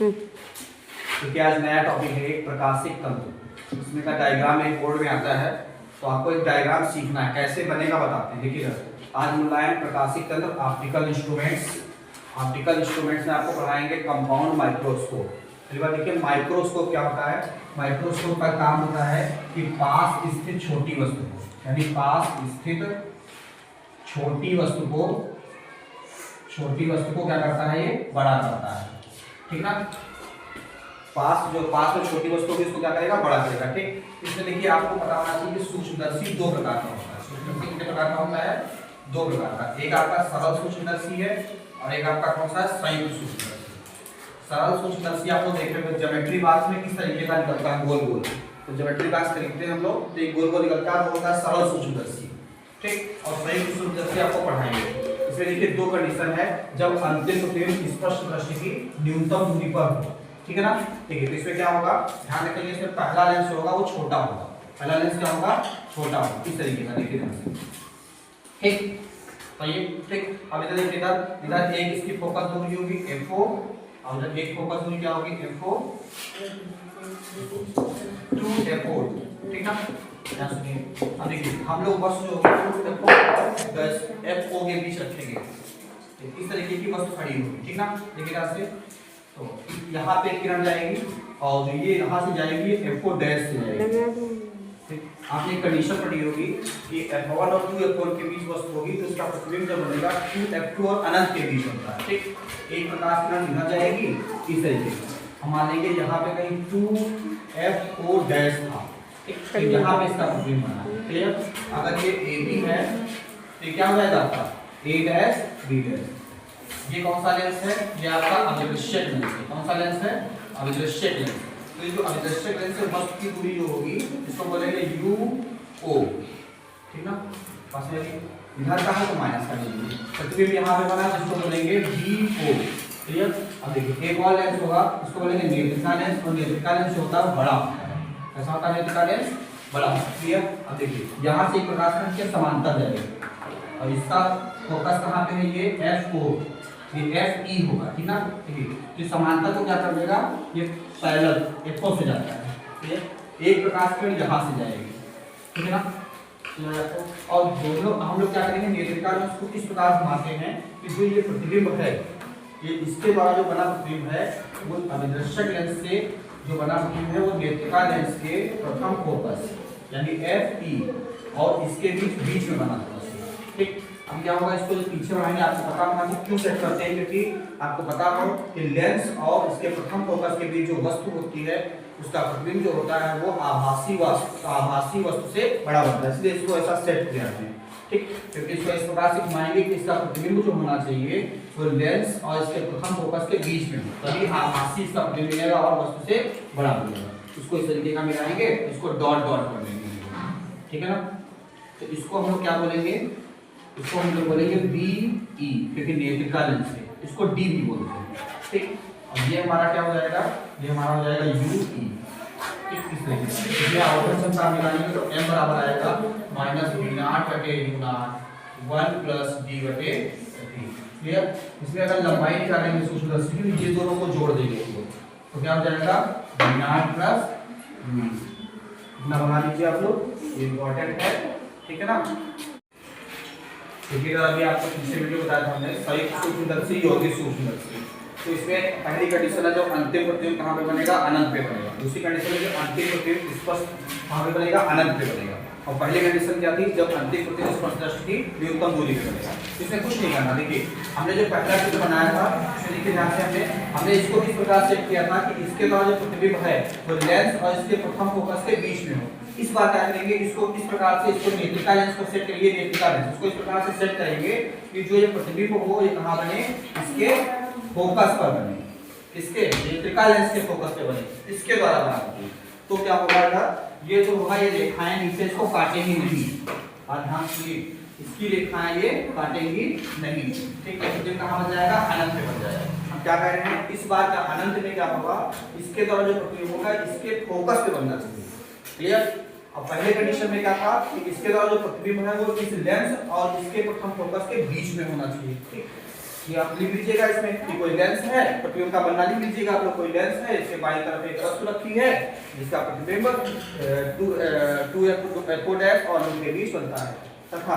क्योंकि आज नया टॉपिक है एक प्रकाशिक तंतु। उसमें का डायग्राम एक बोर्ड में आता है, तो आपको एक डायग्राम सीखना है, कैसे बनेगा बताते हैं। देखिए आज मुलायम प्रकाशिक तंत्र ऑप्टिकल इंस्ट्रूमेंट्स में आपको पढ़ाएंगे कंपाउंड माइक्रोस्कोप। पहली बार देखिए माइक्रोस्कोप क्या होता है। माइक्रोस्कोप का काम होता है कि पास स्थित छोटी वस्तु को, यानी पास स्थित छोटी वस्तु को क्या करता है, ये बड़ा करता है, ठीक ना। पास में छोटी वस्तु होगी इसको क्या करेगा, बड़ा करेगा, ठीक। इसमें देखिए आपको पता होना चाहिए कि सूक्ष्मदर्शी दो प्रकार का होता है। सूक्ष्मदर्शी कितने प्रकार का होता है, दो प्रकार का। एक आपका सरल सूक्ष्मदर्शी है और एक आपका कौन सा है, संयुक्त सूक्ष्मदर्शी। सरल सूक्ष्मदर्शी आप लोग देख रहे हो ज्योमेट्री बॉक्स में किस तरीके का निकलता है, गोल गोल। तो ज्योमेट्री बॉक्स खरीदते हैं हम लोग, तो एक गोल गोल निकलता है, वो होता है सरल सूक्ष्मदर्शी, ठीक। और संयुक्त सूक्ष्मदर्शी आपको पढ़ाएंगे। इसमें देखिए दो कंडीशन है, जब अंतिम प्रतिबिंब स्पष्ट दृष्टि की न्यूनतम दूरी पर हो, ठीक है ना। ठीक है, तो इसमें क्या होगा, ध्यान रखिए, इसमें पहला लेंस होगा वो छोटा होगा। पहला लेंस क्या होगा, छोटा होगा, इस तरीके का देखिए ध्यान से, ठीक। तो ये ठीक। अब इधर देखिए, इधर एक इसकी फोकस दूरी होगी f4 और इधर एक फोकस दूरी क्या होगी f4 2 f4, ठीक ना। ध्यान सुनिए, अब देखिए हम लोग बस जो 2 f4 10 f4 के बीच रखेंगे, इस तरीके की वस्तु खड़ी होगी, ठीक ना। देखिए ध्यान से, तो यहाँ पे किरण जाएगी और जो ये यहाँ से जाएगी f4 डैश से जाएगी, ठीक। आपने एक कंडीशन पढ़ी होगी कि f1 और 2f1 के बीच वस्तु होगी तो उसका प्रतिबिंब जब बनेगा 2f2 और अनंत के बीच होता है, ठीक। एक प्रकाश किरण यहाँ जाएगी इस तरीके से, हम मान लेंगे यहाँ पे कहीं 2f4 डैश था, ठीक। तो यहाँ पे इसका प्रतिबिंब बना, क्लियर। अगर ये AB है तो क्या हो जाएगा आपका A डैश B डैश। ये कौन सा लेंस है, ये आपका अभिदृश्यक लेंस है। कौन सा लेंस है, अभिदृश्यक लेंस। तो ये जो अभिदृश्यक लेंस से वस्तु की दूरी जो होगी इसको बोलेंगे UO, ठीक ना। पास में इधर का है तो माइनस का लेंगे, प्रतिबिंब यहाँ पे बना जिसको बोलेंगे BO, क्लियर। अब देखिए एक और लेंस होगा, इसको बोलेंगे नेत्रिका लेंस, और नेत्रिका लेंस होता है बड़ा, कैसा होता है नेत्रिका लेंस, बड़ा, क्लियर। अब देखिए यहाँ से एक प्रकाश किरण के समांतर जाएगा और इसका फोकस कहाँ पे है, ये F4, ये FE होगा, ठीक ना। तो समांतर को क्या कर देगा, ये पैरेलल F4 से जाता है, ठीक। एक प्रकाश किरण यहाँ से जाएगी, ठीक है ना। और दोनों हम लोग क्या करेंगे, नेत्रिका लेंस को इस प्रकार घुमाते हैं कि जो ये प्रतिबिंब है, ये इसके द्वारा जो बना प्रतिबिंब है वो अभिदृश्यक लेंस से जो बना प्रतिबिंब है वो नेत्रिका लेंस के प्रथम फोकस यानी FE और इसके बीच में बना था, ठीक। अब क्या होगा, इसको पीछे बढ़ाएंगे, आपको पता होगा कि क्यों सेट करते हैं, क्योंकि आपको पता हो कि लेंस और इसके प्रथम फोकस के बीच जो वस्तु होती है उसका प्रतिबिंब जो होता है वो आभासी वस्तु से बड़ा होता है, इसलिए इसको ऐसा सेट किया है, ठीक। क्योंकि इसको इस प्रकार से घुमाएंगे कि इसका प्रतिबिंब जो होना चाहिए वो लेंस और इसके प्रथम फोकस के बीच में हो, तभी आभासी इसका प्रतिबिंब मिलेगा और वस्तु से बड़ा मिलेगा। इसको इस तरीके का मिलाएंगे, इसको डॉट डॉट कर देंगे, ठीक है ना। तो इसको हम लोग क्या बोलेंगे, इसको हम लोग बोलेंगे BE, क्योंकि नेत्रिका लेंस है, इसको DB बोलते हैं, ठीक। अब ये हमारा क्या हो जाएगा, ये हमारा हो जाएगा UE, ठीक। इस तरीके से इसमें आवर्धन क्षमता मिलाएंगे तो m बराबर आएगा -V0/U0 1 + D/T, क्लियर। इसमें अगर लंबाई निकालेंगे सूक्ष्मदर्शी की, ये दोनों को जोड़ देंगे तो क्या हो जाएगा V0 + U। इतना बना लीजिए आप लोग, ये इंपॉर्टेंट है, ठीक है ना। देखिए अभी आपको पिछले वीडियो बताया था हमने संयुक्त सूक्ष्मदर्शी, यौगिक सूक्ष्मदर्शी। तो इसमें पहली कंडीशन है जो अंतिम प्रतिबिंब कहाँ पे बनेगा, अनंत पे बनेगा। दूसरी कंडीशन है जो अंतिम प्रतिबिंब स्पष्ट कहाँ पे बनेगा, अनंत पे बनेगा। और पहली कंडीशन क्या थी, जब अंतिम प्रतिबिंब स्पष्ट दृष्टि की न्यूनतम दूरी पे बनेगा। इसमें कुछ नहीं करना, देखिए हमने जो पहला चित्र बनाया था उसमें देखिए ध्यान से हमने इसको इस प्रकार सेट किया था कि इसके द्वारा जो प्रतिबिंब है वो लेंस और इसके प्रथम फोकस के बीच में हो। इस बार क्या करेंगे, इसको इस प्रकार से, इसको नेत्रिका लेंस को सेट करिए, नेत्रिका लेंस इसको इस प्रकार से सेट करेंगे कि जो ये प्रतिबिंब हो ये कहाँ बने, इसके फोकस पर बने, इसके नेत्रिका लेंस के फोकस पे बने, इसके द्वारा बना। तो क्या होगा, ये जो होगा ये रेखाएं नीचे इसको काटेंगी नहीं, और ध्यान से इसकी रेखाएं ये काटेंगी नहीं, ठीक है। प्रतिबिंब कहाँ बन जाएगा, अनंत पे बन जाएगा। हम क्या कह रहे हैं, इस बार का अनंत में क्या होगा, इसके द्वारा जो प्रतिबिंब होगा इसके फोकस पे बनना चाहिए, क्लियर। अब पहले कंडीशन में क्या था कि इसके द्वारा जो प्रतिबिंब है वो इस लेंस और इसके प्रथम फोकस के बीच में होना चाहिए, ठीक। ये आप लिख लीजिएगा इसमें कि कोई लेंस है, प्रतिबिंब का बनना लिख लीजिएगा आप लोग। कोई लेंस है, इसके बाईं तरफ एक वस्तु रखी है जिसका प्रतिबिंब 2f डैश और लूप के बीच बनता है तथा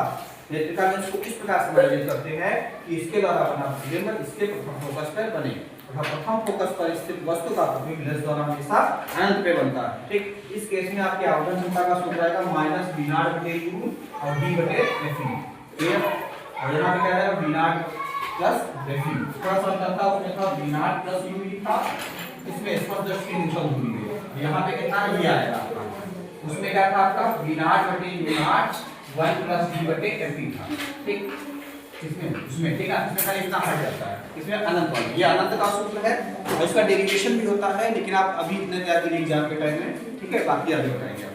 नेत्रिका लेंस को इस प्रकार समायोजित करते हैं कि इसके द्वारा बना प्रतिबिंब इसके प्रथम फोकस पर बने तथा प्रथम फोकस पर स्थित वस्तु का प्रतिबिंब लेंस द्वारा हमेशा अनंत पे बनता है। ठीक, इस केस में आपकी आवर्धन क्षमता का सूत्र आएगा -v0/u और d/fe। क्लियर? और यहाँ पे क्या है v0 प्लस रेफी। थोड़ा सा अंतर था, उसमें था v0 प्लस u था, इसमें स्पर्शदर्शी न्यूटन दूरी है। यहाँ पे कितना ये आएगा आपका, उसमें क्या था आपका v0/u0 1 प्लस d/fe था। ठीक, इसमें ठीक है, इसमें खाली इतना हट जाता है, इसमें अनंत वाला, ये अनंत का सूत्र है और इसका डेरिवेशन भी होता है, लेकिन आप अभी इतने तैयार करिए एग्जाम के टाइम में। ठीक है, बाकी आगे बताएंगे।